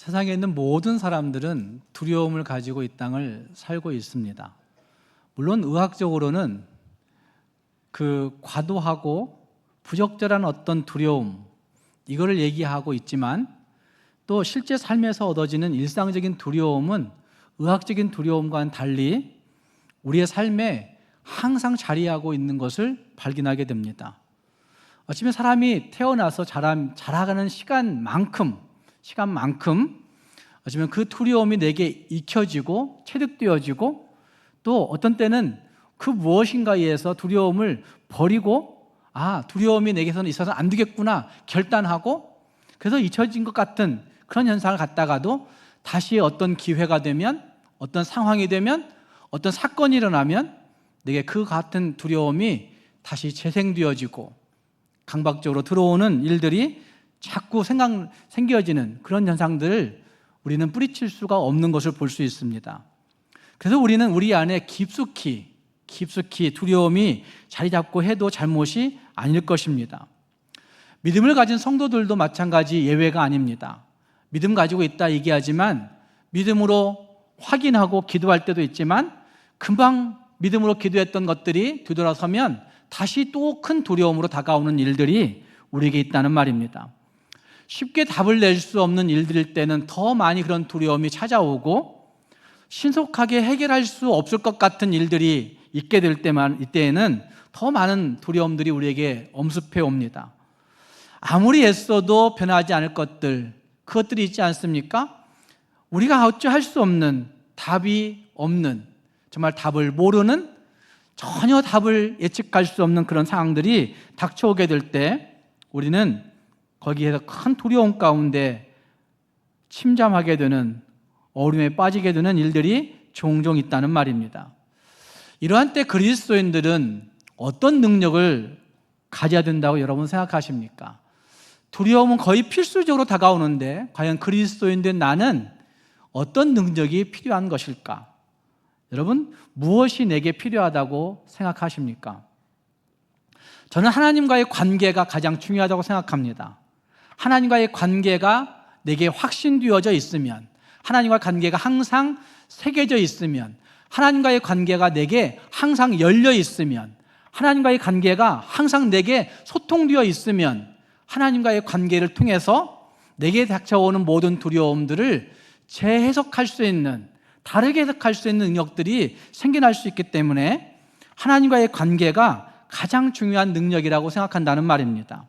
세상에 있는 모든 사람들은 두려움을 가지고 이 땅을 살고 있습니다. 물론 의학적으로는 그 과도하고 부적절한 어떤 두려움, 이거를 얘기하고 있지만 또 실제 삶에서 얻어지는 일상적인 두려움은 의학적인 두려움과는 달리 우리의 삶에 항상 자리하고 있는 것을 발견하게 됩니다. 어쩌면 사람이 태어나서 자라가는 시간만큼 어쩌면 그 두려움이 내게 익혀지고 체득되어지고 또 어떤 때는 그 무엇인가에 의해서 두려움을 버리고 두려움이 내게서는 있어서 안 되겠구나 결단하고 그래서 잊혀진 것 같은 그런 현상을 갖다가도 다시 어떤 기회가 되면 어떤 상황이 되면 어떤 사건이 일어나면 내게 그 같은 두려움이 다시 재생되어지고 강박적으로 들어오는 일들이 자꾸 생겨지는 그런 현상들을 우리는 뿌리칠 수가 없는 것을 볼 수 있습니다. 그래서 우리는 우리 안에 깊숙이 두려움이 자리 잡고 해도 잘못이 아닐 것입니다. 믿음을 가진 성도들도 마찬가지 예외가 아닙니다. 믿음 가지고 있다 얘기하지만 믿음으로 확인하고 기도할 때도 있지만 금방 믿음으로 기도했던 것들이 뒤돌아서면 다시 또 큰 두려움으로 다가오는 일들이 우리에게 있다는 말입니다. 쉽게 답을 낼 수 없는 일들일 때는 더 많이 그런 두려움이 찾아오고 신속하게 해결할 수 없을 것 같은 일들이 있게 될 이때에는 더 많은 두려움들이 우리에게 엄습해 옵니다. 아무리 애써도 변하지 않을 것들, 그것들이 있지 않습니까? 우리가 어찌할 수 없는, 답이 없는, 정말 답을 모르는, 전혀 답을 예측할 수 없는 그런 상황들이 닥쳐오게 될 때 우리는 거기에서 큰 두려움 가운데 침잠하게 되는, 어려움에 빠지게 되는 일들이 종종 있다는 말입니다. 이러한 때 그리스도인들은 어떤 능력을 가져야 된다고 여러분 생각하십니까? 두려움은 거의 필수적으로 다가오는데 과연 그리스도인된 나는 어떤 능력이 필요한 것일까? 여러분, 무엇이 내게 필요하다고 생각하십니까? 저는 하나님과의 관계가 가장 중요하다고 생각합니다. 하나님과의 관계가 내게 확신되어져 있으면, 하나님과의 관계가 항상 새겨져 있으면, 하나님과의 관계가 내게 항상 열려 있으면, 하나님과의 관계가 항상 내게 소통되어 있으면 하나님과의 관계를 통해서 내게 닥쳐오는 모든 두려움들을 재해석할 수 있는, 다르게 해석할 수 있는 능력들이 생겨날 수 있기 때문에 하나님과의 관계가 가장 중요한 능력이라고 생각한다는 말입니다.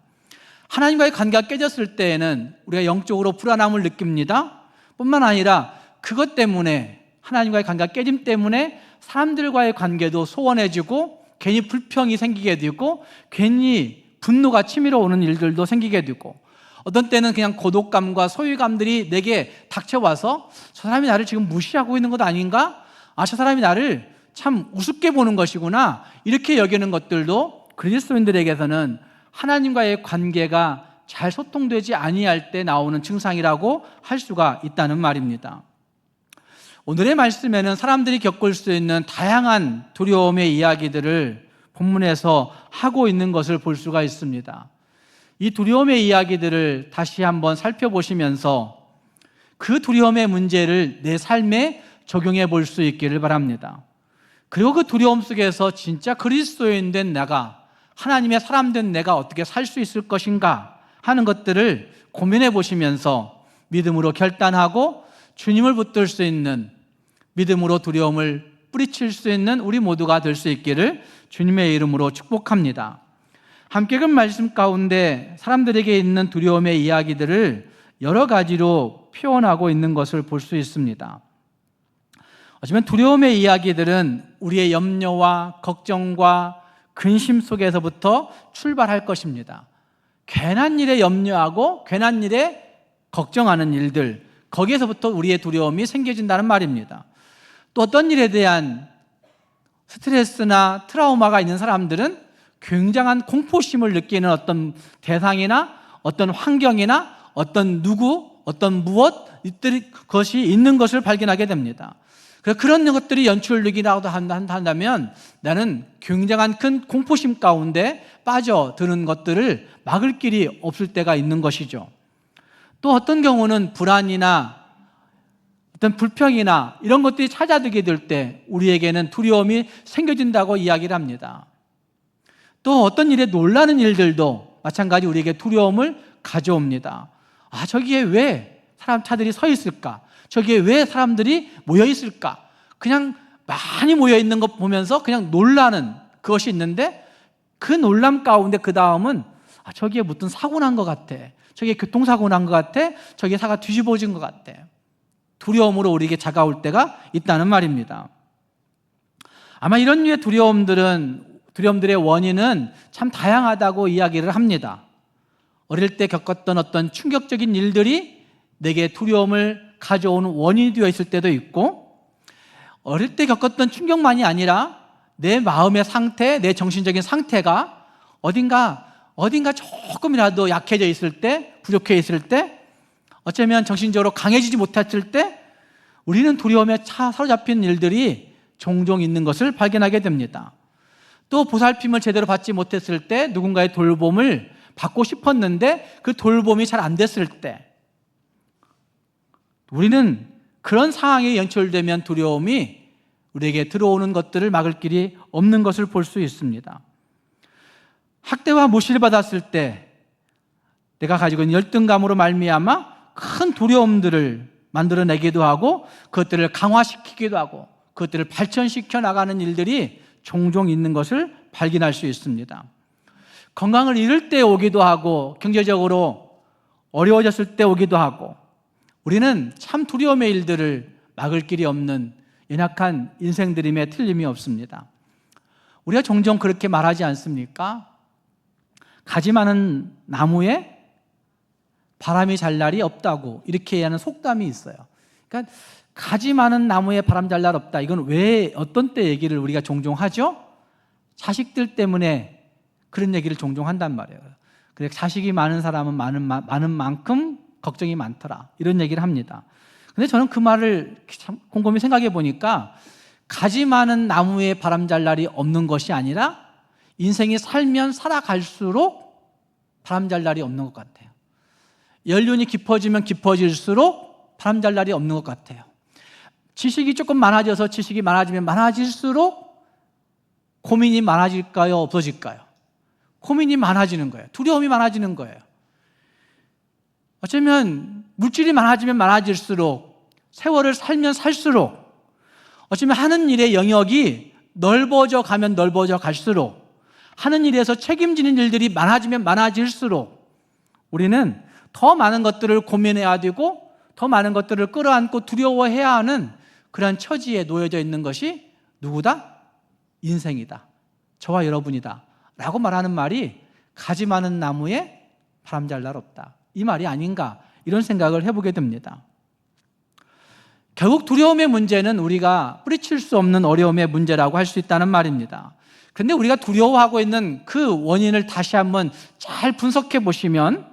하나님과의 관계가 깨졌을 때에는 우리가 영적으로 불안함을 느낍니다. 뿐만 아니라 그것 때문에, 하나님과의 관계가 깨짐 때문에 사람들과의 관계도 소원해지고 괜히 불평이 생기게 되고 괜히 분노가 치밀어 오는 일들도 생기게 되고 어떤 때는 그냥 고독감과 소외감들이 내게 닥쳐와서 저 사람이 나를 지금 무시하고 있는 것 아닌가? 저 사람이 나를 참 우습게 보는 것이구나, 이렇게 여기는 것들도 그리스도인들에게서는 하나님과의 관계가 잘 소통되지 아니할 때 나오는 증상이라고 할 수가 있다는 말입니다. 오늘의 말씀에는 사람들이 겪을 수 있는 다양한 두려움의 이야기들을 본문에서 하고 있는 것을 볼 수가 있습니다. 이 두려움의 이야기들을 다시 한번 살펴보시면서 그 두려움의 문제를 내 삶에 적용해 볼 수 있기를 바랍니다. 그리고 그 두려움 속에서 진짜 그리스도인 된 내가, 하나님의 사람 된 내가 어떻게 살 수 있을 것인가 하는 것들을 고민해 보시면서 믿음으로 결단하고 주님을 붙들 수 있는, 믿음으로 두려움을 뿌리칠 수 있는 우리 모두가 될 수 있기를 주님의 이름으로 축복합니다. 함께 읽은 말씀 가운데 사람들에게 있는 두려움의 이야기들을 여러 가지로 표현하고 있는 것을 볼 수 있습니다. 어쩌면 두려움의 이야기들은 우리의 염려와 걱정과 근심 속에서부터 출발할 것입니다. 괜한 일에 염려하고 괜한 일에 걱정하는 일들, 거기에서부터 우리의 두려움이 생겨진다는 말입니다. 또 어떤 일에 대한 스트레스나 트라우마가 있는 사람들은 굉장한 공포심을 느끼는 어떤 대상이나 어떤 환경이나 어떤 누구, 어떤 무엇, 것이 있는 것을 발견하게 됩니다. 그래서 그런 것들이 연출되기라도 한다면 나는 굉장한 큰 공포심 가운데 빠져드는 것들을 막을 길이 없을 때가 있는 것이죠. 또 어떤 경우는 불안이나 어떤 불평이나 이런 것들이 찾아들게 될 때 우리에게는 두려움이 생겨진다고 이야기를 합니다. 또 어떤 일에 놀라는 일들도 마찬가지 우리에게 두려움을 가져옵니다. 아, 저기에 왜 사람들이 서 있을까? 저기에 왜 사람들이 모여 있을까? 그냥 많이 모여 있는 것 보면서 그냥 놀라는 그것이 있는데, 그 놀람 가운데 그 다음은 저기에 무슨 사고 난 것 같아, 저기에 교통사고 난 것 같아, 저기에 차가 뒤집어진 것 같아. 두려움으로 우리에게 다가올 때가 있다는 말입니다. 아마 이런 류의 두려움들의 원인은 참 다양하다고 이야기를 합니다. 어릴 때 겪었던 어떤 충격적인 일들이 내게 두려움을 가져오는 원인이 되어 있을 때도 있고, 어릴 때 겪었던 충격만이 아니라 내 마음의 상태, 내 정신적인 상태가 어딘가 조금이라도 약해져 있을 때, 부족해 있을 때, 어쩌면 정신적으로 강해지지 못했을 때 우리는 두려움에 사로잡힌 일들이 종종 있는 것을 발견하게 됩니다. 또 보살핌을 제대로 받지 못했을 때, 누군가의 돌봄을 받고 싶었는데 그 돌봄이 잘 안 됐을 때, 우리는 그런 상황에 연출되면 두려움이 우리에게 들어오는 것들을 막을 길이 없는 것을 볼 수 있습니다. 학대와 무시를 받았을 때 내가 가지고 있는 열등감으로 말미암아 큰 두려움들을 만들어내기도 하고, 그것들을 강화시키기도 하고, 그것들을 발전시켜 나가는 일들이 종종 있는 것을 발견할 수 있습니다. 건강을 잃을 때 오기도 하고, 경제적으로 어려워졌을 때 오기도 하고, 우리는 참 두려움의 일들을 막을 길이 없는 연약한 인생들임에 틀림이 없습니다. 우리가 종종 그렇게 말하지 않습니까? 가지 많은 나무에 바람이 잘 날이 없다고 이렇게 하는 속담이 있어요. 그러니까 가지 많은 나무에 바람 잘 날 없다. 이건 왜, 어떤 때 얘기를 우리가 종종 하죠? 자식들 때문에 그런 얘기를 종종 한단 말이에요. 그래, 자식이 많은 사람은 많은 만큼 걱정이 많더라, 이런 얘기를 합니다. 근데 저는 그 말을 참 곰곰이 생각해 보니까, 가지 많은 나무에 바람 잘 날이 없는 것이 아니라 인생이 살면 살아갈수록 바람 잘 날이 없는 것 같아요. 연륜이 깊어지면 깊어질수록 바람 잘 날이 없는 것 같아요. 지식이 조금 많아져서 지식이 많아지면 많아질수록 고민이 많아질까요? 없어질까요? 고민이 많아지는 거예요. 두려움이 많아지는 거예요. 어쩌면 물질이 많아지면 많아질수록, 세월을 살면 살수록, 어쩌면 하는 일의 영역이 넓어져 가면 넓어져 갈수록, 하는 일에서 책임지는 일들이 많아지면 많아질수록 우리는 더 많은 것들을 고민해야 되고, 더 많은 것들을 끌어안고 두려워해야 하는 그러한 처지에 놓여져 있는 것이 누구다? 인생이다, 저와 여러분이다 라고 말하는 말이, 가지 많은 나무에 바람 잘 날 없다, 이 말이 아닌가, 이런 생각을 해보게 됩니다. 결국 두려움의 문제는 우리가 뿌리칠 수 없는 어려움의 문제라고 할 수 있다는 말입니다. 그런데 우리가 두려워하고 있는 그 원인을 다시 한번 잘 분석해 보시면,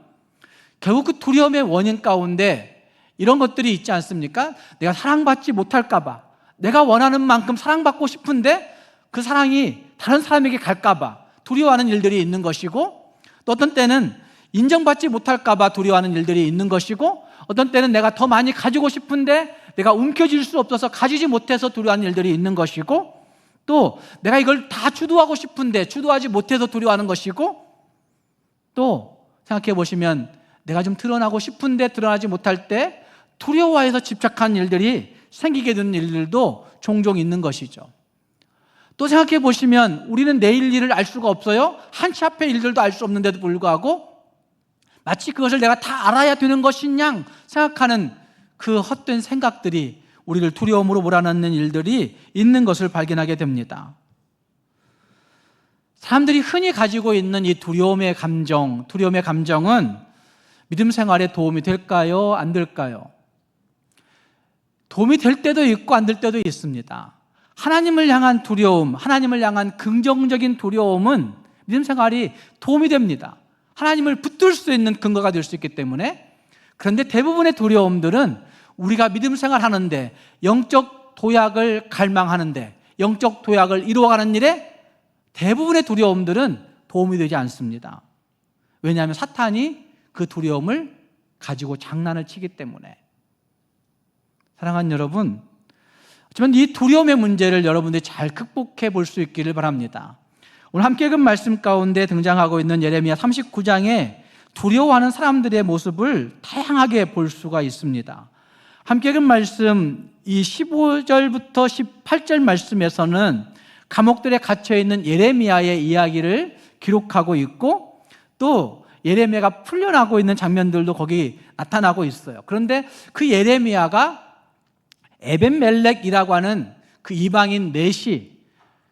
결국 그 두려움의 원인 가운데 이런 것들이 있지 않습니까? 내가 사랑받지 못할까 봐, 내가 원하는 만큼 사랑받고 싶은데 그 사랑이 다른 사람에게 갈까 봐 두려워하는 일들이 있는 것이고, 또 어떤 때는 인정받지 못할까 봐 두려워하는 일들이 있는 것이고, 어떤 때는 내가 더 많이 가지고 싶은데 내가 움켜쥘 수 없어서 가지지 못해서 두려워하는 일들이 있는 것이고, 또 내가 이걸 다 주도하고 싶은데 주도하지 못해서 두려워하는 것이고, 또 생각해 보시면 내가 좀 드러나고 싶은데 드러나지 못할 때 두려워해서 집착한 일들이 생기게 되는 일들도 종종 있는 것이죠. 또 생각해 보시면 우리는 내일 일을 알 수가 없어요. 한치 앞의 일들도 알 수 없는데도 불구하고 마치 그것을 내가 다 알아야 되는 것인 양 생각하는 그 헛된 생각들이 우리를 두려움으로 몰아넣는 일들이 있는 것을 발견하게 됩니다. 사람들이 흔히 가지고 있는 이 두려움의 감정은 믿음 생활에 도움이 될까요? 안 될까요? 도움이 될 때도 있고 안 될 때도 있습니다. 하나님을 향한 두려움, 하나님을 향한 긍정적인 두려움은 믿음 생활이 도움이 됩니다. 하나님을 붙들 수 있는 근거가 될 수 있기 때문에. 그런데 대부분의 두려움들은 우리가 믿음 생활하는데, 영적 도약을 갈망하는데, 영적 도약을 이루어가는 일에 대부분의 두려움들은 도움이 되지 않습니다. 왜냐하면 사탄이 그 두려움을 가지고 장난을 치기 때문에. 사랑하는 여러분, 하지만 이 두려움의 문제를 여러분들이 잘 극복해 볼 수 있기를 바랍니다. 오늘 함께 읽은 말씀 가운데 등장하고 있는 예레미야 39장에 두려워하는 사람들의 모습을 다양하게 볼 수가 있습니다. 함께 읽은 말씀 이 15절부터 18절 말씀에서는 감옥들에 갇혀있는 예레미야의 이야기를 기록하고 있고, 또 예레미야가 풀려나고 있는 장면들도 거기 나타나고 있어요. 그런데 그 예레미야가 에벤멜렉이라고 하는 그 이방인 내시,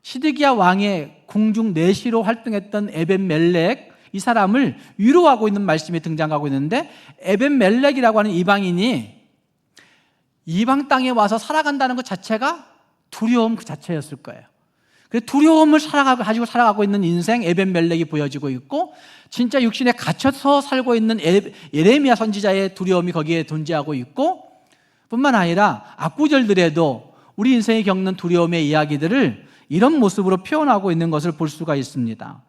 시드기야 왕의 궁중 내시로 활동했던 에벤멜렉, 이 사람을 위로하고 있는 말씀이 등장하고 있는데, 에벤멜렉이라고 하는 이방인이 이방 땅에 와서 살아간다는 것 자체가 두려움 그 자체였을 거예요. 그래서 두려움을 가지고 살아가고 있는 인생 에벤멜렉이 보여지고 있고, 진짜 육신에 갇혀서 살고 있는 예레미야 선지자의 두려움이 거기에 존재하고 있고, 뿐만 아니라 악구절들에도 우리 인생이 겪는 두려움의 이야기들을 이런 모습으로 표현하고 있는 것을 볼 수가 있습니다.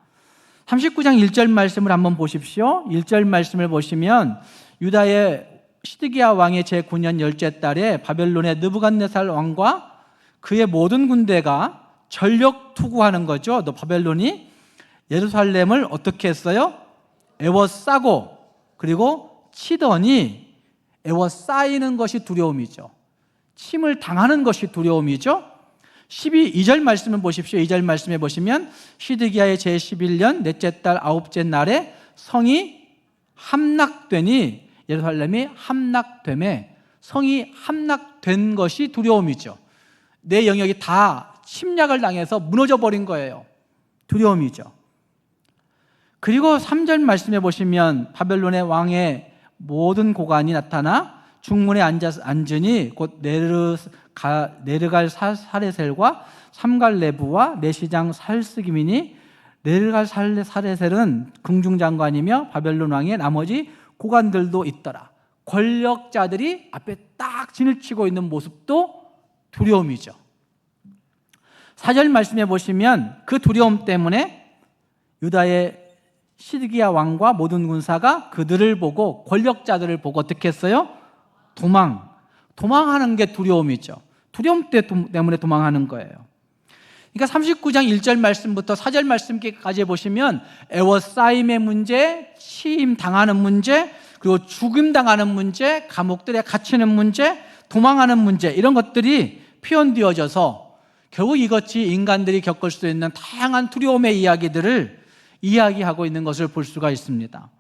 39장 1절 말씀을 한번 보십시오. 1절 말씀을 보시면 유다의 시드기야 왕의 제9년 10째 달에 바벨론의 느부갓네살 왕과 그의 모든 군대가 전력 투구하는 거죠. 또 바벨론이 예루살렘을 어떻게 했어요? 에워싸고 그리고 치더니, 에워싸이는 것이 두려움이죠. 침을 당하는 것이 두려움이죠. 2절 말씀을 보십시오. 2절 말씀에 보시면 시드기야의 제11년 넷째 달 9째 날에 성이 함락되니, 예루살렘이 함락됨에, 성이 함락된 것이 두려움이죠. 내 영역이 다 침략을 당해서 무너져 버린 거예요. 두려움이죠. 그리고 3절 말씀에 보시면 바벨론의 왕의 모든 고관이 나타나 중문에 앉으니 곧 네르갈 사레셀과 삼갈레부와 내시장 살스기민이, 네르갈 사레셀은 궁중장관이며 바벨론 왕의 나머지 고관들도 있더라. 권력자들이 앞에 딱 진을 치고 있는 모습도 두려움이죠. 4절 말씀에 보시면 그 두려움 때문에 유다의 시드기야 왕과 모든 군사가 그들을 보고, 권력자들을 보고 어떻게 했어요? 도망하는 게 두려움이죠. 두려움 때문에 도망하는 거예요. 그러니까 39장 1절 말씀부터 4절 말씀까지 보시면 에워싸임의 문제, 취임 당하는 문제, 그리고 죽임 당하는 문제, 감옥들에 갇히는 문제, 도망하는 문제, 이런 것들이 표현되어져서 결국 이것이 인간들이 겪을 수 있는 다양한 두려움의 이야기들을 이야기하고 있는 것을 볼 수가 있습니다.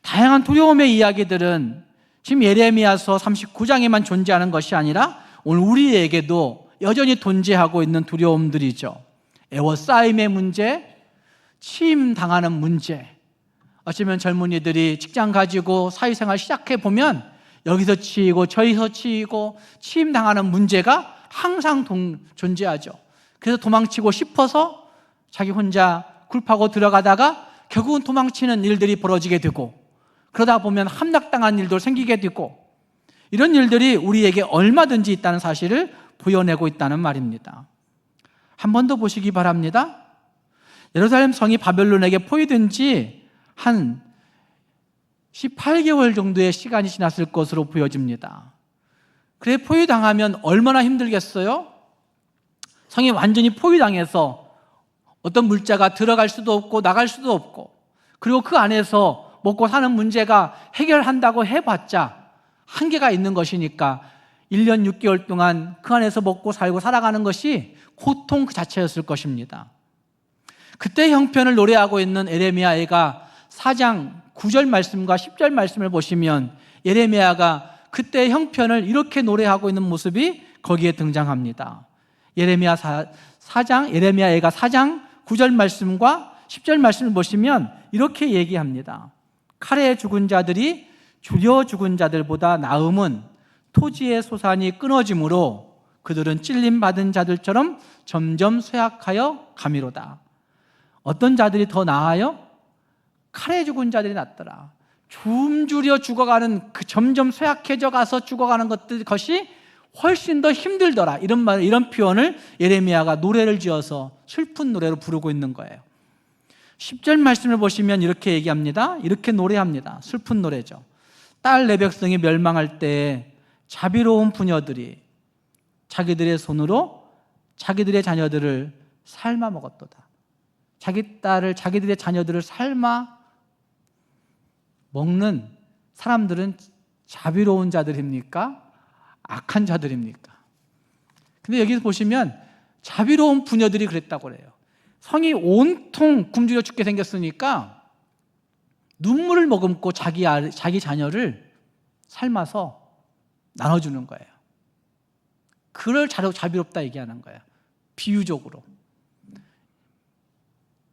다양한 두려움의 이야기들은 지금 예레미야서 39장에만 존재하는 것이 아니라 오늘 우리에게도 여전히 존재하고 있는 두려움들이죠. 에워싸임의 문제, 침당하는 문제. 어쩌면 젊은이들이 직장 가지고 사회생활 시작해 보면 여기서 치이고 저기서 치이고 침당하는 문제가 항상 존재하죠. 그래서 도망치고 싶어서 자기 혼자 굴파고 들어가다가 결국은 도망치는 일들이 벌어지게 되고, 그러다 보면 함락당한 일도 생기게 되고, 이런 일들이 우리에게 얼마든지 있다는 사실을 보여내고 있다는 말입니다. 한 번 더 보시기 바랍니다. 예루살렘 성이 바벨론에게 포위된 지 한 18개월 정도의 시간이 지났을 것으로 보여집니다. 그래, 포위당하면 얼마나 힘들겠어요? 성이 완전히 포위당해서 어떤 물자가 들어갈 수도 없고 나갈 수도 없고, 그리고 그 안에서 먹고 사는 문제가 해결한다고 해봤자 한계가 있는 것이니까 1년 6개월 동안 그 안에서 먹고 살고 살아가는 것이 고통 그 자체였을 것입니다. 그때 형편을 노래하고 있는 예레미야가 4장 9절 말씀과 10절 말씀을 보시면 예레미야가 그때 형편을 이렇게 노래하고 있는 모습이 거기에 등장합니다. 예레미야가 4장 9절 말씀과 10절 말씀을 보시면 이렇게 얘기합니다. 칼에 죽은 자들이 줄여 죽은 자들보다 나음은 토지의 소산이 끊어짐으로 그들은 찔림받은 자들처럼 점점 쇠약하여 가미로다. 어떤 자들이 더 나아요? 칼에 죽은 자들이 낫더라. 줌줄여 죽어가는, 그 점점 쇠약해져 가서 죽어가는 것이 훨씬 더 힘들더라. 이런 표현을 예레미야가 노래를 지어서 슬픈 노래로 부르고 있는 거예요. 10절 말씀을 보시면 이렇게 얘기합니다. 이렇게 노래합니다. 슬픈 노래죠. 딸 내 백성이 멸망할 때에 자비로운 부녀들이 자기들의 손으로 자기들의 자녀들을 삶아 먹었도다. 자기들의 자녀들을 삶아 먹는 사람들은 자비로운 자들입니까? 악한 자들입니까? 근데 여기서 보시면 자비로운 부녀들이 그랬다고 그래요. 성이 온통 굶주려 죽게 생겼으니까 눈물을 머금고 자기 자녀를 삶아서 나눠주는 거예요. 그걸 자비롭다 얘기하는 거예요. 비유적으로.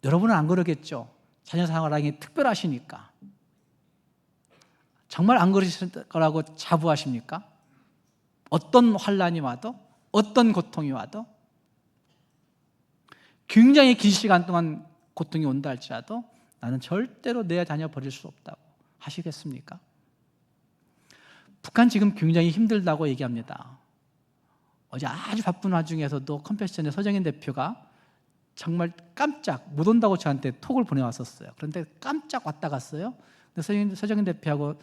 여러분은 안 그러겠죠? 자녀 사랑이 특별하시니까. 정말 안 그러실 거라고 자부하십니까? 어떤 환난이 와도, 어떤 고통이 와도, 굉장히 긴 시간 동안 고통이 온다 할지라도 나는 절대로 내 자녀 버릴 수 없다고 하시겠습니까? 북한 지금 굉장히 힘들다고 얘기합니다. 어제 아주 바쁜 와중에서도 컴패션의 서정인 대표가 정말 깜짝 못 온다고 저한테 톡을 보내왔었어요. 그런데 깜짝 왔다 갔어요. 근데 서정인 대표하고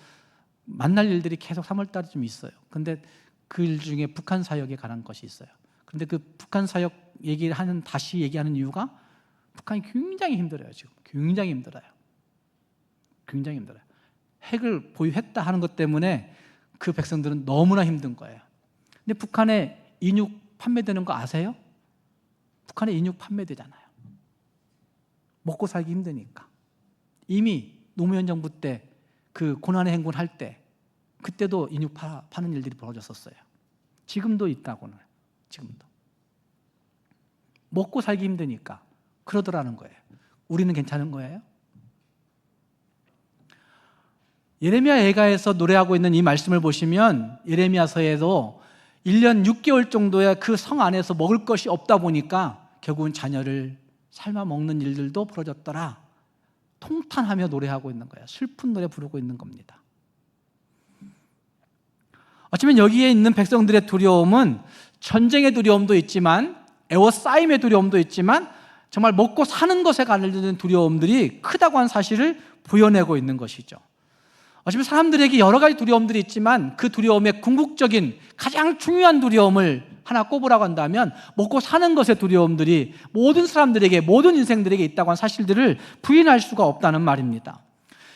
만날 일들이 계속 3월달에 좀 있어요. 근데 그 일 중에 북한 사역에 관한 것이 있어요. 그런데 그 북한 사역 다시 얘기하는 이유가 북한이 굉장히 힘들어요. 지금 굉장히 힘들어요. 굉장히 힘들어요. 핵을 보유했다 하는 것 때문에 그 백성들은 너무나 힘든 거예요. 근데 북한에 인육 판매되는 거 아세요? 북한에 인육 판매되잖아요. 먹고 살기 힘드니까. 이미 노무현 정부 때 그 고난의 행군 할 때 그때도 인육 파는 일들이 벌어졌었어요. 지금도 있다고는. 지금도. 먹고 살기 힘드니까 그러더라는 거예요. 우리는 괜찮은 거예요? 예레미야 애가에서 노래하고 있는 이 말씀을 보시면 예레미야서에도 1년 6개월 정도의 그 성 안에서 먹을 것이 없다 보니까 결국은 자녀를 삶아 먹는 일들도 벌어졌더라. 통탄하며 노래하고 있는 거예요. 슬픈 노래 부르고 있는 겁니다. 어쩌면 여기에 있는 백성들의 두려움은 전쟁의 두려움도 있지만 에워싸임의 두려움도 있지만 정말 먹고 사는 것에 관련된 두려움들이 크다고 하는 사실을 보여내고 있는 것이죠. 어쩌면 사람들에게 여러 가지 두려움들이 있지만 그 두려움의 궁극적인 가장 중요한 두려움을 하나 꼽으라고 한다면 먹고 사는 것의 두려움들이 모든 사람들에게, 모든 인생들에게 있다고 하는 사실들을 부인할 수가 없다는 말입니다.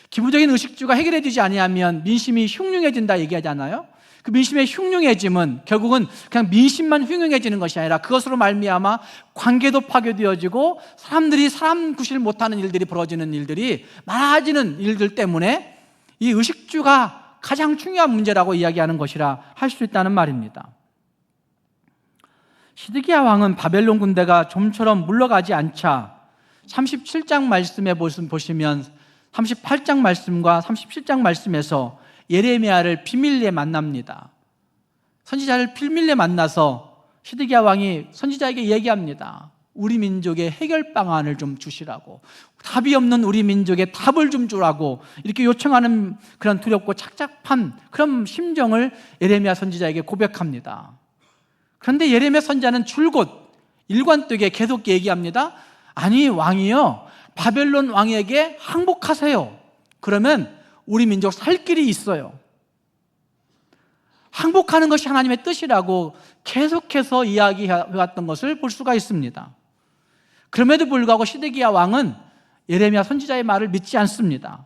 기본적인 의식주가 해결되지 아니하면 민심이 흉흉해진다 얘기하잖아요. 그 민심의 흉흉해짐은 결국은 그냥 민심만 흉흉해지는 것이 아니라 그것으로 말미암아 관계도 파괴되어지고 사람들이 사람 구실 못하는 일들이 벌어지는 일들이 많아지는 일들 때문에 이 의식주가 가장 중요한 문제라고 이야기하는 것이라 할 수 있다는 말입니다. 시드기야 왕은 바벨론 군대가 좀처럼 물러가지 않자 37장 말씀에 보시면 38장 말씀과 37장 말씀에서 예레미야를 비밀리에 만납니다. 선지자를 비밀리에 만나서 시드기야 왕이 선지자에게 얘기합니다. 우리 민족의 해결 방안을 좀 주시라고, 답이 없는 우리 민족의 답을 좀 주라고 이렇게 요청하는 그런 두렵고 착잡한 그런 심정을 예레미야 선지자에게 고백합니다. 그런데 예레미야 선지자는 줄곧 일관되게 계속 얘기합니다. 아니 왕이요, 바벨론 왕에게 항복하세요. 그러면 우리 민족 살 길이 있어요. 항복하는 것이 하나님의 뜻이라고 계속해서 이야기해왔던 것을 볼 수가 있습니다. 그럼에도 불구하고 시드기야 왕은 예레미야 선지자의 말을 믿지 않습니다.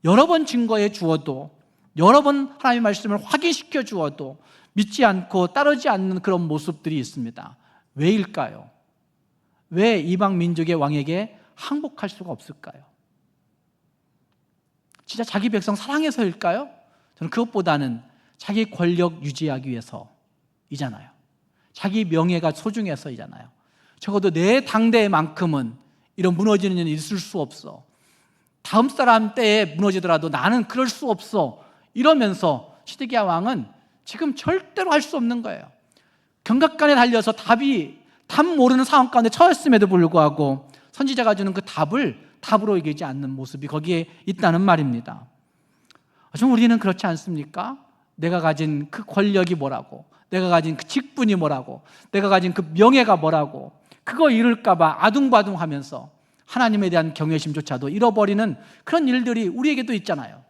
여러 번 증거해 주어도, 여러 번 하나님의 말씀을 확인시켜 주어도 믿지 않고 따르지 않는 그런 모습들이 있습니다. 왜일까요? 왜 이방 민족의 왕에게 항복할 수가 없을까요? 진짜 자기 백성 사랑해서일까요? 저는 그것보다는 자기 권력 유지하기 위해서이잖아요. 자기 명예가 소중해서이잖아요. 적어도 내 당대만큼은 이런 무너지는 일이 있을 수 없어. 다음 사람 때에 무너지더라도 나는 그럴 수 없어. 이러면서 시드기야 왕은 지금 절대로 할 수 없는 거예요. 경각간에 달려서 답 모르는 상황 가운데 처했음에도 불구하고 선지자가 주는 그 답으로 이기지 않는 모습이 거기에 있다는 말입니다. 좀 우리는 그렇지 않습니까? 내가 가진 그 권력이 뭐라고, 내가 가진 그 직분이 뭐라고, 내가 가진 그 명예가 뭐라고, 그거 잃을까 봐 아둥바둥하면서 하나님에 대한 경외심조차도 잃어버리는 그런 일들이 우리에게도 있잖아요.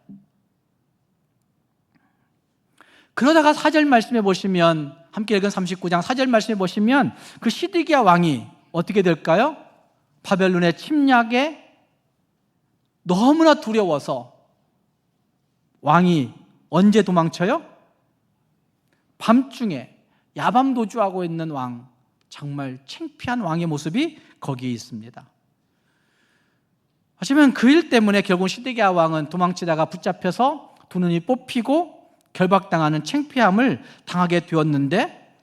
그러다가 4절 말씀에 보시면, 함께 읽은 39장 4절 말씀에 보시면 그 시드기야 왕이 어떻게 될까요? 바벨론의 침략에 너무나 두려워서 왕이 언제 도망쳐요? 밤중에 야밤 도주하고 있는 왕, 정말 창피한 왕의 모습이 거기에 있습니다. 하지만 그 일 때문에 결국 시드기야 왕은 도망치다가 붙잡혀서 두 눈이 뽑히고 결박당하는 창피함을 당하게 되었는데,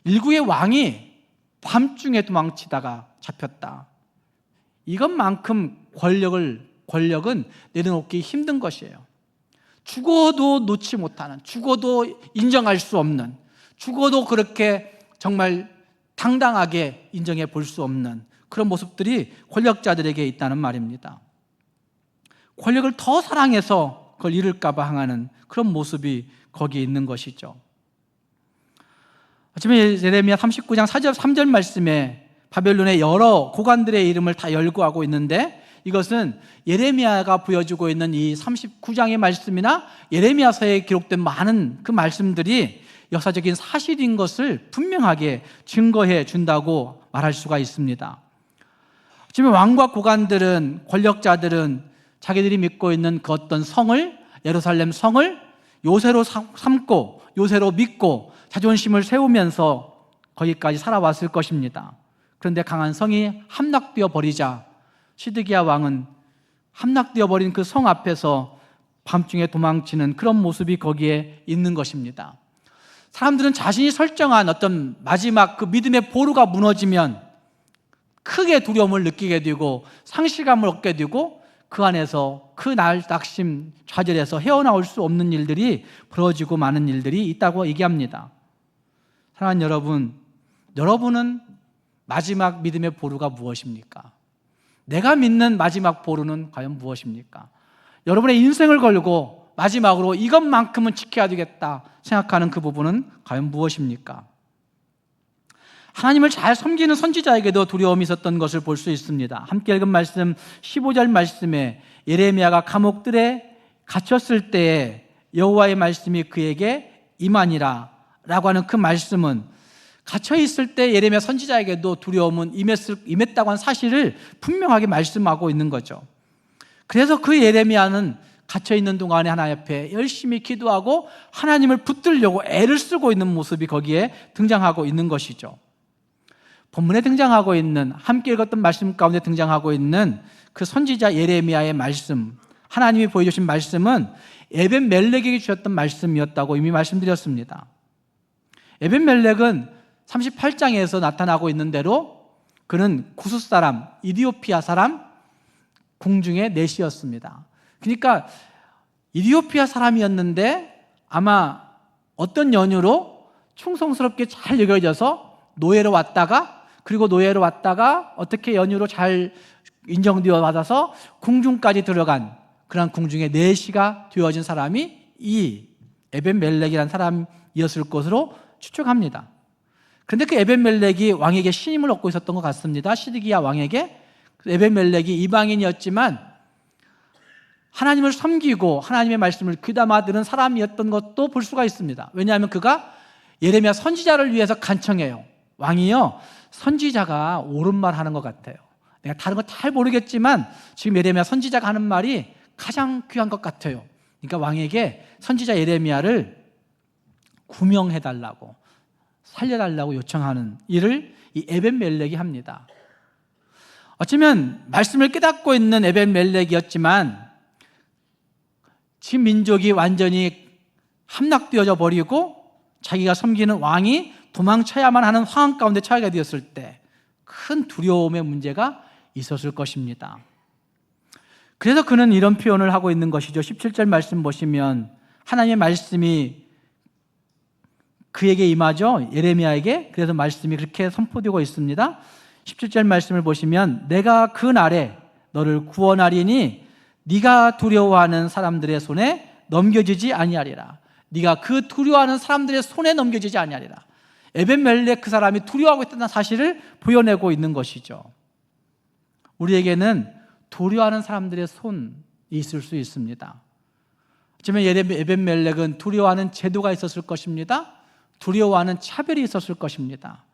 일국의 왕이 밤중에 도망치다가 잡혔다. 이것만큼 권력은 내려놓기 힘든 것이에요. 죽어도 놓지 못하는, 죽어도 인정할 수 없는, 죽어도 그렇게 정말 당당하게 인정해 볼 수 없는 그런 모습들이 권력자들에게 있다는 말입니다. 권력을 더 사랑해서 그걸 잃을까 봐 항하는 그런 모습이 거기에 있는 것이죠. 아침에 예레미야 39장 4절 3절 말씀에 바벨론의 여러 고관들의 이름을 다 열거하고 있는데, 이것은 예레미야가 보여주고 있는 이 39장의 말씀이나 예레미야서에 기록된 많은 그 말씀들이 역사적인 사실인 것을 분명하게 증거해 준다고 말할 수가 있습니다. 지금 왕과 고관들은, 권력자들은 자기들이 믿고 있는 그 어떤 성을, 예루살렘 성을 요새로 삼고 요새로 믿고 자존심을 세우면서 거기까지 살아왔을 것입니다. 그런데 강한 성이 함락되어 버리자 시드기야 왕은 함락되어 버린 그 성 앞에서 밤중에 도망치는 그런 모습이 거기에 있는 것입니다. 사람들은 자신이 설정한 어떤 마지막 그 믿음의 보루가 무너지면 크게 두려움을 느끼게 되고 상실감을 얻게 되고, 그 안에서 그 낙심 좌절에서 헤어나올 수 없는 일들이 벌어지고 많은 일들이 있다고 얘기합니다. 사랑하는 여러분, 여러분은 마지막 믿음의 보루가 무엇입니까? 내가 믿는 마지막 보루는 과연 무엇입니까? 여러분의 인생을 걸고 마지막으로 이것만큼은 지켜야 되겠다 생각하는 그 부분은 과연 무엇입니까? 하나님을 잘 섬기는 선지자에게도 두려움이 있었던 것을 볼 수 있습니다. 함께 읽은 말씀 15절 말씀에 예레미야가 감옥들에 갇혔을 때에 여호와의 말씀이 그에게 임하니라 라고 하는 그 말씀은, 갇혀있을 때 예레미야 선지자에게도 두려움은 임했다고 하는 사실을 분명하게 말씀하고 있는 거죠. 그래서 그 예레미야는 갇혀있는 동안에 하나님 앞에 열심히 기도하고 하나님을 붙들려고 애를 쓰고 있는 모습이 거기에 등장하고 있는 것이죠. 본문에 등장하고 있는, 함께 읽었던 말씀 가운데 등장하고 있는 그 선지자 예레미야의 말씀, 하나님이 보여주신 말씀은 에벤멜렉에게 주셨던 말씀이었다고 이미 말씀드렸습니다. 에벤멜렉은 38장에서 나타나고 있는 대로 그는 구스 사람, 이디오피아 사람 궁중의 내시였습니다. 그러니까 이디오피아 사람이었는데 아마 어떤 연유로 충성스럽게 잘 여겨져서 노예로 왔다가, 그리고 노예로 왔다가 어떻게 연유로 잘 인정되어 받아서 궁중까지 들어간 그런 궁중의 내시가 되어진 사람이 이 에벤멜렉이라는 사람이었을 것으로 추측합니다. 그런데 그 에벤멜렉이 왕에게 신임을 얻고 있었던 것 같습니다. 시드기야 왕에게. 에벤멜렉이 이방인이었지만 하나님을 섬기고 하나님의 말씀을 귀담아 들은 사람이었던 것도 볼 수가 있습니다. 왜냐하면 그가 예레미야 선지자를 위해서 간청해요. 왕이요, 선지자가 옳은 말 하는 것 같아요. 내가 다른 거 잘 모르겠지만 지금 예레미야 선지자가 하는 말이 가장 귀한 것 같아요. 그러니까 왕에게 선지자 예레미야를 구명해달라고, 살려달라고 요청하는 일을 이 에벤멜렉이 합니다. 어쩌면 말씀을 깨닫고 있는 에벤멜렉이었지만 지 민족이 완전히 함락되어져 버리고 자기가 섬기는 왕이 도망쳐야만 하는 상황 가운데 처하게 되었을 때 큰 두려움의 문제가 있었을 것입니다. 그래서 그는 이런 표현을 하고 있는 것이죠. 17절 말씀 보시면 하나님의 말씀이 그에게 임하죠. 예레미야에게. 그래서 말씀이 그렇게 선포되고 있습니다. 17절 말씀을 보시면 내가 그 날에 너를 구원하리니 네가 두려워하는 사람들의 손에 넘겨지지 아니하리라. 네가 그 두려워하는 사람들의 손에 넘겨지지 아니하리라. 에벤멜렉 그 사람이 두려워하고 있다는 사실을 보여내고 있는 것이죠. 우리에게는 두려워하는 사람들의 손이 있을 수 있습니다. 어쩌면 에벤멜렉은 두려워하는 제도가 있었을 것입니다. 두려워하는 차별이 있었을 것입니다.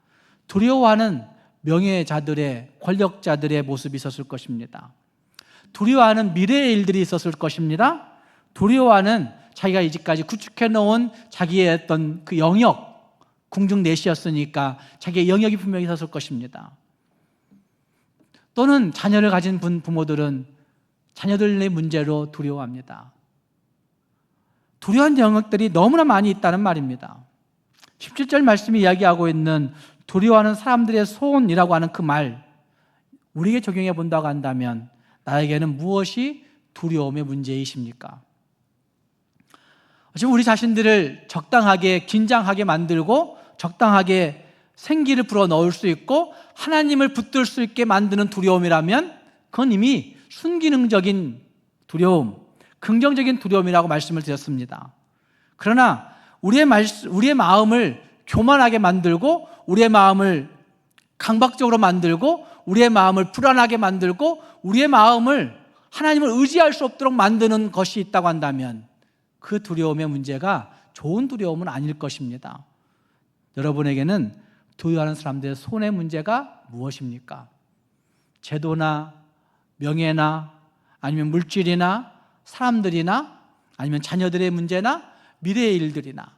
두려워하는 명예자들의, 권력자들의 모습이 있었을 것입니다. 두려워하는 미래의 일들이 있었을 것입니다. 두려워하는 자기가 이제까지 구축해 놓은 자기의 어떤 그 영역, 궁중 내시였으니까 자기의 영역이 분명히 있었을 것입니다. 또는 자녀를 가진 부모들은 자녀들의 문제로 두려워합니다. 두려운 영역들이 너무나 많이 있다는 말입니다. 17절 말씀이 이야기하고 있는 두려워하는 사람들의 소원이라고 하는 그 말, 우리에게 적용해 본다고 한다면 나에게는 무엇이 두려움의 문제이십니까? 지금 우리 자신들을 적당하게 긴장하게 만들고 적당하게 생기를 불어넣을 수 있고 하나님을 붙들 수 있게 만드는 두려움이라면 그건 이미 순기능적인 두려움, 긍정적인 두려움이라고 말씀을 드렸습니다. 그러나 우리의 마음을 교만하게 만들고 우리의 마음을 강박적으로 만들고 우리의 마음을 불안하게 만들고 우리의 마음을 하나님을 의지할 수 없도록 만드는 것이 있다고 한다면 그 두려움의 문제가 좋은 두려움은 아닐 것입니다. 여러분에게는 두려워하는 사람들의 손의 문제가 무엇입니까? 제도나 명예나 아니면 물질이나 사람들이나 아니면 자녀들의 문제나 미래의 일들이나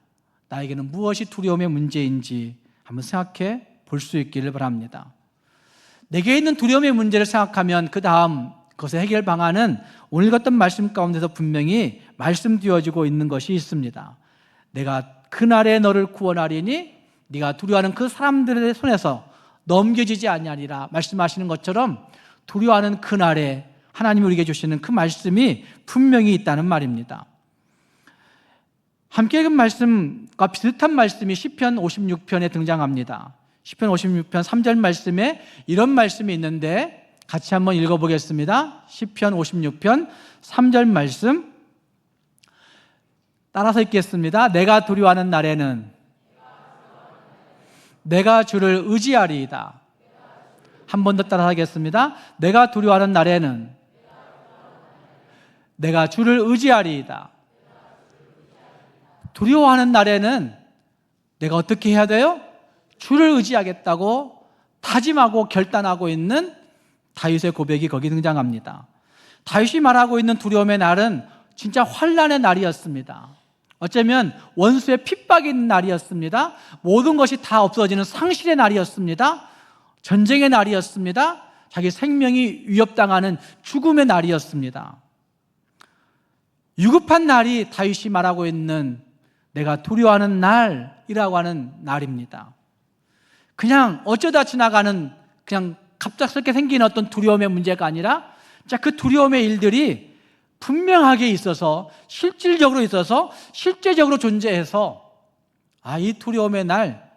나에게는 무엇이 두려움의 문제인지 한번 생각해 볼 수 있기를 바랍니다. 내게 있는 두려움의 문제를 생각하면 그 다음 그것의 해결 방안은 오늘 읽었던 말씀 가운데서 분명히 말씀되어지고 있는 것이 있습니다. 내가 그날에 너를 구원하리니 네가 두려워하는 그 사람들의 손에서 넘겨지지 아니하리라 말씀하시는 것처럼 두려워하는 그날에 하나님이 우리에게 주시는 그 말씀이 분명히 있다는 말입니다. 함께 읽은 말씀과 비슷한 말씀이 시편 56편에 등장합니다. 시편 56편 3절 말씀에 이런 말씀이 있는데 같이 한번 읽어보겠습니다. 시편 56편 3절 말씀 따라서 읽겠습니다. 내가 두려워하는 날에는 내가 주를 의지하리이다. 한 번 더 따라 하겠습니다. 내가 두려워하는 날에는 내가 주를 의지하리이다. 두려워하는 날에는 내가 어떻게 해야 돼요? 주를 의지하겠다고 다짐하고 결단하고 있는 다윗의 고백이 거기 등장합니다. 다윗이 말하고 있는 두려움의 날은 진짜 환난의 날이었습니다. 어쩌면 원수의 핍박이 있는 날이었습니다. 모든 것이 다 없어지는 상실의 날이었습니다. 전쟁의 날이었습니다. 자기 생명이 위협당하는 죽음의 날이었습니다. 유급한 날이 다윗이 말하고 있는 내가 두려워하는 날이라고 하는 날입니다. 그냥 어쩌다 지나가는 그냥 갑작스럽게 생기는 어떤 두려움의 문제가 아니라 그 두려움의 일들이 분명하게 있어서 실질적으로 있어서 실제적으로 존재해서 이 두려움의 날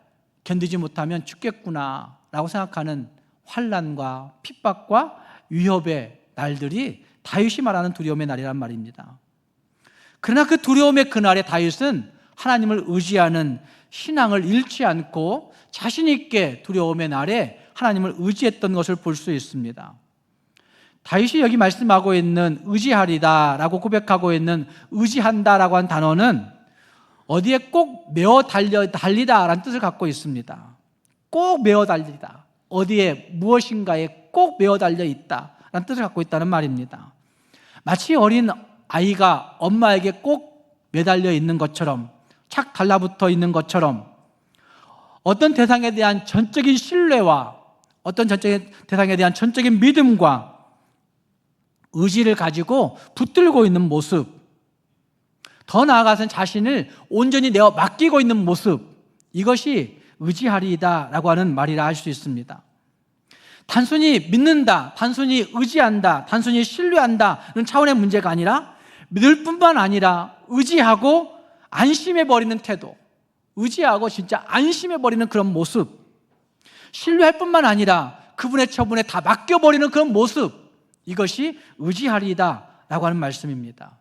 견디지 못하면 죽겠구나 라고 생각하는 환난과 핍박과 위협의 날들이 다윗이 말하는 두려움의 날이란 말입니다. 그러나 그 두려움의 그날에 다윗은 하나님을 의지하는 신앙을 잃지 않고 자신 있게 두려움의 날에 하나님을 의지했던 것을 볼 수 있습니다. 다윗이 여기 말씀하고 있는 의지하리다라고 고백하고 있는 의지한다라고 한 단어는 어디에 꼭 매어 달리다라는 뜻을 갖고 있습니다. 꼭 매어 달리다. 어디에 무엇인가에 꼭 매어 달려 있다라는 뜻을 갖고 있다는 말입니다. 마치 어린 아이가 엄마에게 꼭 매달려 있는 것처럼 착 달라붙어 있는 것처럼 어떤 대상에 대한 전적인 신뢰와 어떤 대상에 대한 전적인 믿음과 의지를 가지고 붙들고 있는 모습, 더 나아가서는 자신을 온전히 내어 맡기고 있는 모습, 이것이 의지하리이다라고 하는 말이라 할 수 있습니다. 단순히 믿는다, 단순히 의지한다, 단순히 신뢰한다는 차원의 문제가 아니라 믿을 뿐만 아니라 의지하고 안심해버리는 태도, 의지하고 진짜 안심해버리는 그런 모습, 신뢰할 뿐만 아니라 그분의 처분에 다 맡겨버리는 그런 모습, 이것이 의지하리이다라고 하는 말씀입니다.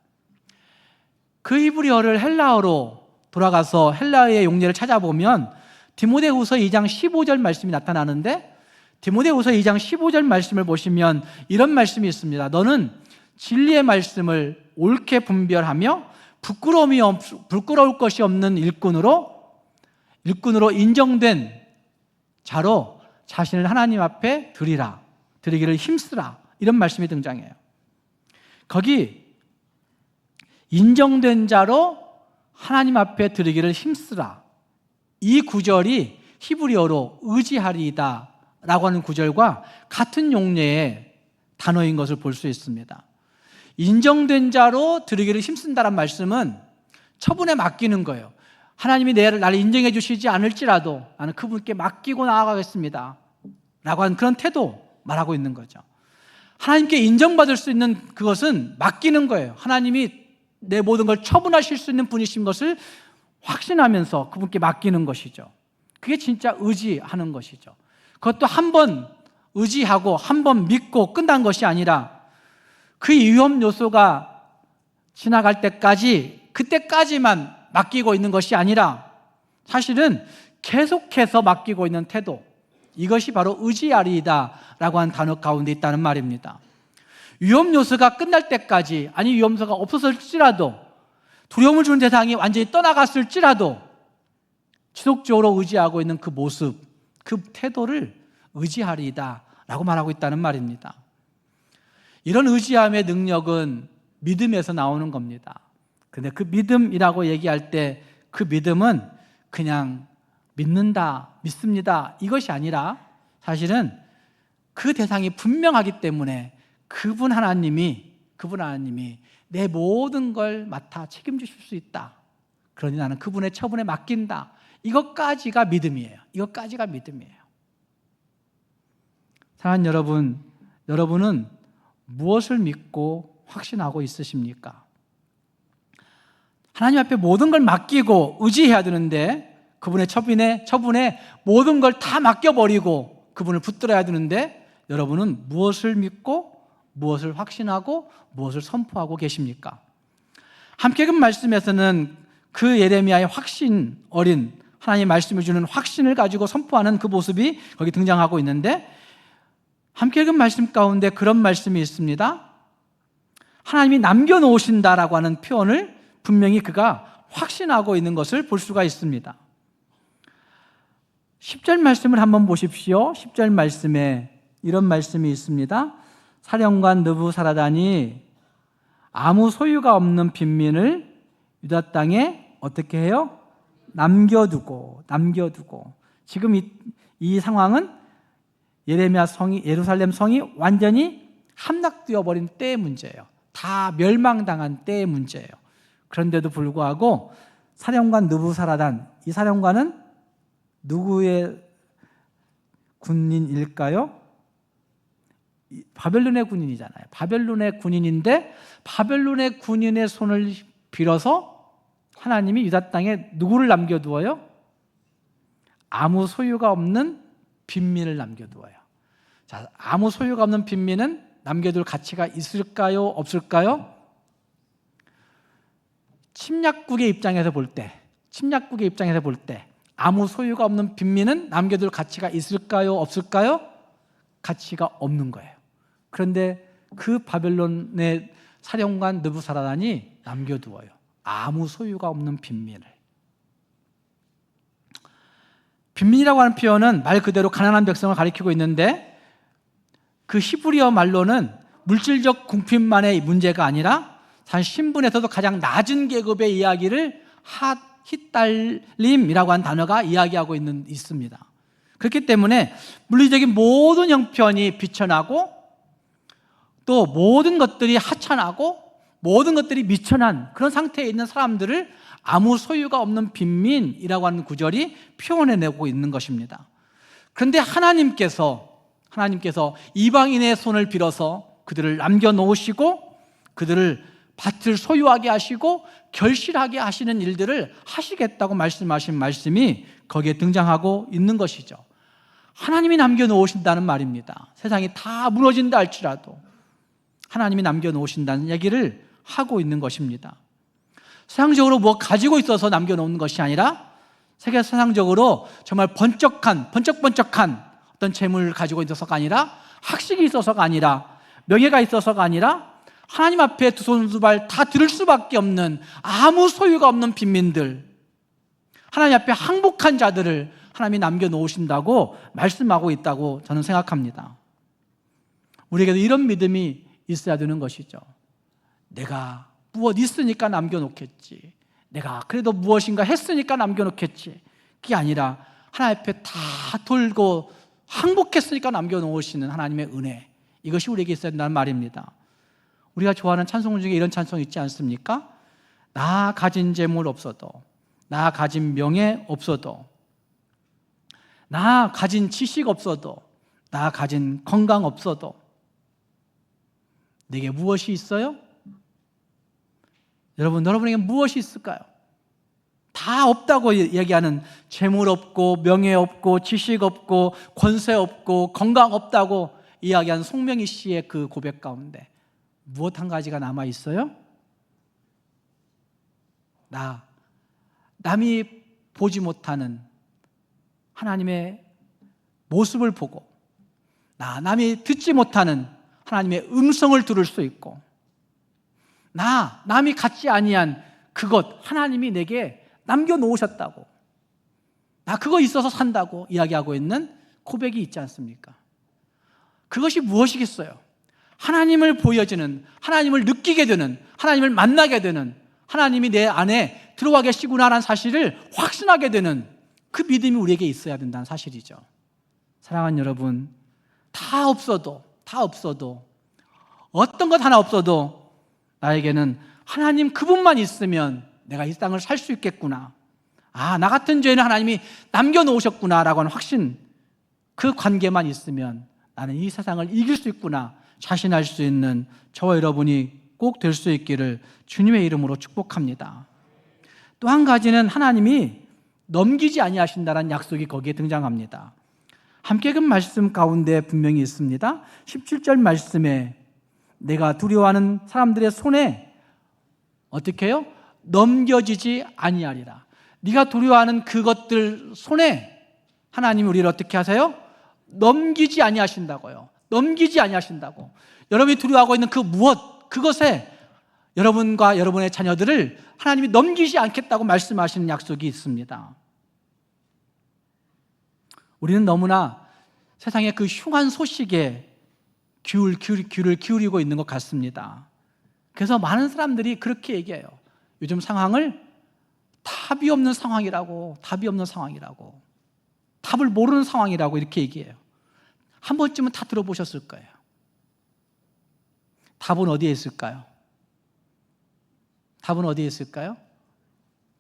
그 히브리어를 헬라어로 돌아가서 헬라어의 용례를 찾아보면 디모데후서 2장 15절 말씀이 나타나는데 디모데후서 2장 15절 말씀을 보시면 이런 말씀이 있습니다. 너는 진리의 말씀을 옳게 분별하며 부끄러울 것이 없는 일꾼으로 인정된 자로 자신을 하나님 앞에 드리기를 힘쓰라, 이런 말씀이 등장해요. 거기 인정된 자로 하나님 앞에 드리기를 힘쓰라, 이 구절이 히브리어로 의지하리이다 라고 하는 구절과 같은 용례의 단어인 것을 볼 수 있습니다. 인정된 자로 드리기를 힘쓴다는 말씀은 처분에 맡기는 거예요. 하나님이 나를 인정해 주시지 않을지라도 나는 그분께 맡기고 나아가겠습니다 라고 하는 그런 태도 말하고 있는 거죠. 하나님께 인정받을 수 있는 그것은 맡기는 거예요. 하나님이 내 모든 걸 처분하실 수 있는 분이신 것을 확신하면서 그분께 맡기는 것이죠. 그게 진짜 의지하는 것이죠. 그것도 한 번 의지하고 한 번 믿고 끝난 것이 아니라 그 위험 요소가 지나갈 때까지, 그때까지만 맡기고 있는 것이 아니라 사실은 계속해서 맡기고 있는 태도, 이것이 바로 의지하리이다 라고 하는 단어 가운데 있다는 말입니다. 위험 요소가 끝날 때까지, 아니 위험 요소가 없었을지라도, 두려움을 주는 대상이 완전히 떠나갔을지라도 지속적으로 의지하고 있는 그 모습, 그 태도를 의지하리이다 라고 말하고 있다는 말입니다. 이런 의지함의 능력은 믿음에서 나오는 겁니다. 근데 그 믿음이라고 얘기할 때 그 믿음은 그냥 믿는다, 믿습니다, 이것이 아니라 사실은 그 대상이 분명하기 때문에 그분 하나님이 내 모든 걸 맡아 책임지실 수 있다, 그러니 나는 그분의 처분에 맡긴다, 이것까지가 믿음이에요. 이것까지가 믿음이에요. 사랑하는 여러분, 여러분은 무엇을 믿고 확신하고 있으십니까? 하나님 앞에 모든 걸 맡기고 의지해야 되는데, 그분의 처분에 모든 걸 다 맡겨버리고 그분을 붙들어야 되는데, 여러분은 무엇을 믿고 무엇을 확신하고 무엇을 선포하고 계십니까? 함께 읽은 말씀에서는 그 예레미야의 확신 어린 하나님의 말씀을 주는 확신을 가지고 선포하는 그 모습이 거기 등장하고 있는데, 함께 읽은 말씀 가운데 그런 말씀이 있습니다. 하나님이 남겨놓으신다라고 하는 표현을 분명히 그가 확신하고 있는 것을 볼 수가 있습니다. 10절 말씀을 한번 보십시오. 10절 말씀에 이런 말씀이 있습니다. 사령관 느부사라단이 아무 소유가 없는 빈민을 유다 땅에 어떻게 해요? 남겨두고. 지금 이 상황은 예루살렘 성이 완전히 함락되어 버린 때의 문제예요. 다 멸망당한 때의 문제예요. 그런데도 불구하고 사령관 느부사라단, 이 사령관은 누구의 군인일까요? 바벨론의 군인이잖아요. 바벨론의 군인인데, 바벨론의 군인의 손을 빌어서 하나님이 유다 땅에 누구를 남겨두어요? 아무 소유가 없는 빈민을 남겨두어요. 자, 아무 소유가 없는 빈민은 남겨둘 가치가 있을까요? 없을까요? 침략국의 입장에서 볼 때 아무 소유가 없는 빈민은 남겨둘 가치가 있을까요? 없을까요? 가치가 없는 거예요. 그런데 그 바벨론의 사령관 느부사라단이 남겨두어요. 아무 소유가 없는 빈민을. 빈민이라고 하는 표현은 말 그대로 가난한 백성을 가리키고 있는데, 그 히브리어 말로는 물질적 궁핍만의 문제가 아니라 사실 신분에서도 가장 낮은 계급의 이야기를 히달림이라고 하는 단어가 이야기하고 있습니다. 그렇기 때문에 물리적인 모든 형편이 비천하고, 또 모든 것들이 하찮하고 모든 것들이 미천한 그런 상태에 있는 사람들을 아무 소유가 없는 빈민이라고 하는 구절이 표현해내고 있는 것입니다. 그런데 하나님께서 이방인의 손을 빌어서 그들을 남겨놓으시고 그들을 밭을 소유하게 하시고 결실하게 하시는 일들을 하시겠다고 말씀하신 말씀이 거기에 등장하고 있는 것이죠. 하나님이 남겨놓으신다는 말입니다. 세상이 다 무너진다 할지라도 하나님이 남겨놓으신다는 얘기를 하고 있는 것입니다. 세상적으로 뭐 가지고 있어서 남겨놓는 것이 아니라 세상적으로 정말 번쩍번쩍한 어떤 재물을 가지고 있어서가 아니라, 학식이 있어서가 아니라, 명예가 있어서가 아니라 하나님 앞에 두 손 두 발 다 들을 수밖에 없는 아무 소유가 없는 빈민들, 하나님 앞에 항복한 자들을 하나님이 남겨놓으신다고 말씀하고 있다고 저는 생각합니다. 우리에게도 이런 믿음이 있어야 되는 것이죠. 내가 무엇 있으니까 남겨놓겠지, 내가 그래도 무엇인가 했으니까 남겨놓겠지, 그게 아니라 하나님 앞에 다 돌고 항복했으니까 남겨놓으시는 하나님의 은혜, 이것이 우리에게 있어야 된다는 말입니다. 우리가 좋아하는 찬송 중에 이런 찬송 있지 않습니까? 나 가진 재물 없어도, 나 가진 명예 없어도, 나 가진 지식 없어도, 나 가진 건강 없어도 내게 무엇이 있어요? 여러분에게 무엇이 있을까요? 다 없다고 얘기하는, 재물 없고 명예 없고 지식 없고 권세 없고 건강 없다고 이야기한 송명희 씨의 그 고백 가운데 무엇 한 가지가 남아 있어요? 남이 보지 못하는 하나님의 모습을 보고, 남이 듣지 못하는 하나님의 음성을 들을 수 있고, 남이 갖지 아니한 그것 하나님이 내게 남겨놓으셨다고, 나 그거 있어서 산다고 이야기하고 있는 고백이 있지 않습니까? 그것이 무엇이겠어요? 하나님을 보여지는, 하나님을 느끼게 되는, 하나님을 만나게 되는, 하나님이 내 안에 들어와 계시구나라는 사실을 확신하게 되는 그 믿음이 우리에게 있어야 된다는 사실이죠. 사랑하는 여러분, 다 없어도 어떤 것 하나 없어도 나에게는 하나님 그분만 있으면 내가 이 땅을 살 수 있겠구나, 나 같은 죄는 하나님이 남겨놓으셨구나라고 하는 확신, 그 관계만 있으면 나는 이 세상을 이길 수 있구나 자신할 수 있는 저와 여러분이 꼭 될 수 있기를 주님의 이름으로 축복합니다. 또 한 가지는 하나님이 넘기지 아니하신다는 약속이 거기에 등장합니다. 함께 그 말씀 가운데 분명히 있습니다. 17절 말씀에 내가 두려워하는 사람들의 손에 어떻게 해요? 넘겨지지 아니하리라. 네가 두려워하는 그것들 손에 하나님이 우리를 어떻게 하세요? 넘기지 아니하신다고요. 넘기지 아니하신다고. 여러분이 두려워하고 있는 그 무엇, 그것에 여러분과 여러분의 자녀들을 하나님이 넘기지 않겠다고 말씀하시는 약속이 있습니다. 우리는 너무나 세상의 그 흉한 소식에 귀를 기울이고 있는 것 같습니다. 그래서 많은 사람들이 그렇게 얘기해요. 요즘 상황을 답이 없는 상황이라고, 답을 모르는 상황이라고 이렇게 얘기해요. 한 번쯤은 다 들어보셨을 거예요. 답은 어디에 있을까요? 답은 어디에 있을까요?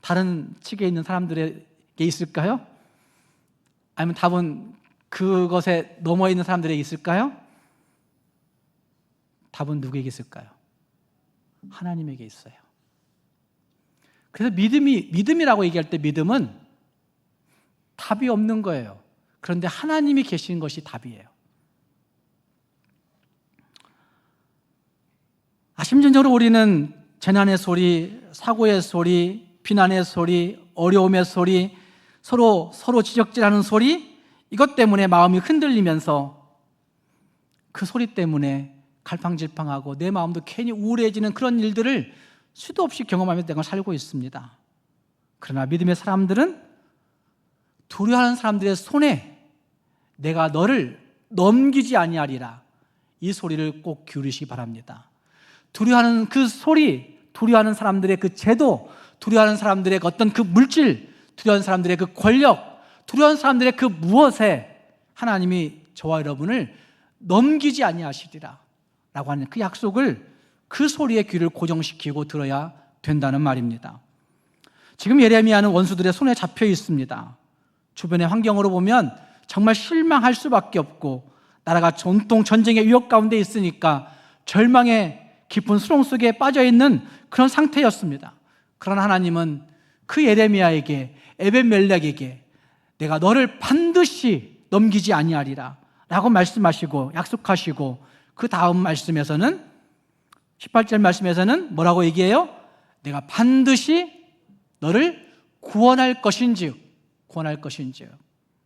다른 측에 있는 사람들에게 있을까요? 아니면 답은 그것에 넘어 있는 사람들에게 있을까요? 답은 누구에게 있을까요? 하나님에게 있어요. 그래서 믿음이라고 얘기할 때 믿음은 답이 없는 거예요. 그런데 하나님이 계신 것이 답이에요. 심전적으로 우리는 재난의 소리, 사고의 소리, 비난의 소리, 어려움의 소리, 서로 지적질하는 소리, 이것 때문에 마음이 흔들리면서 그 소리 때문에 갈팡질팡하고 내 마음도 괜히 우울해지는 그런 일들을 수도 없이 경험하며 내가 살고 있습니다. 그러나 믿음의 사람들은 두려워하는 사람들의 손에 내가 너를 넘기지 아니하리라, 이 소리를 꼭 기울이시기 바랍니다. 두려워하는 그 소리, 두려워하는 사람들의 그 제도, 두려워하는 사람들의 어떤 그 물질, 두려워하는 사람들의 그 권력, 두려워하는 사람들의 그 무엇에 하나님이 저와 여러분을 넘기지 아니하시리라 라고 하는 그 약속을, 그 소리에 귀를 고정시키고 들어야 된다는 말입니다. 지금 예레미야는 원수들의 손에 잡혀 있습니다. 주변의 환경으로 보면 정말 실망할 수밖에 없고, 나라가 온통 전쟁의 위협 가운데 있으니까 절망의 깊은 수렁 속에 빠져있는 그런 상태였습니다. 그러나 하나님은 그 예레미야에게, 에벤멜렉에게 내가 너를 반드시 넘기지 아니하리라 라고 말씀하시고 약속하시고, 그 다음 말씀에서는 18절 말씀에서는 뭐라고 얘기해요? 내가 반드시 너를 구원할 것인즉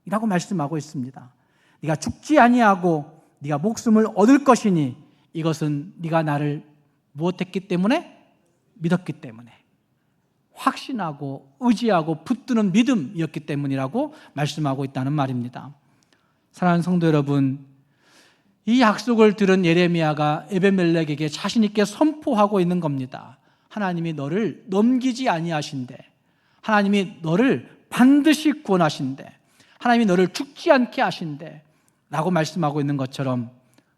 이라고 말씀하고 있습니다. 네가 죽지 아니하고 네가 목숨을 얻을 것이니 이것은 네가 나를 무엇했기 때문에? 믿었기 때문에. 확신하고 의지하고 붙드는 믿음이었기 때문이라고 말씀하고 있다는 말입니다. 사랑하는 성도 여러분, 이 약속을 들은 예레미야가 에베멜렉에게 자신 있게 선포하고 있는 겁니다. 하나님이 너를 넘기지 아니하신대. 하나님이 너를 반드시 구원하신대. 하나님이 너를 죽지 않게 하신대 라고 말씀하고 있는 것처럼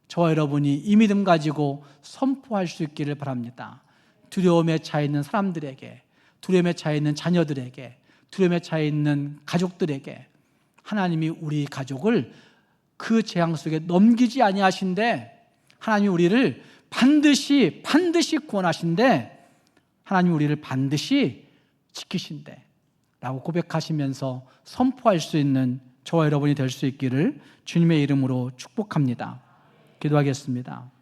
저와 여러분이 이 믿음 가지고 선포할 수 있기를 바랍니다. 두려움에 처해 있는 사람들에게, 두려움에 처해 있는 자녀들에게, 두려움에 처해 있는 가족들에게 하나님이 우리 가족을 그 재앙 속에 넘기지 아니하신대. 하나님이 우리를 반드시 구원하신대. 하나님이 우리를 반드시 지키신대 라고 고백하시면서 선포할 수 있는 저와 여러분이 될 수 있기를 주님의 이름으로 축복합니다. 기도하겠습니다.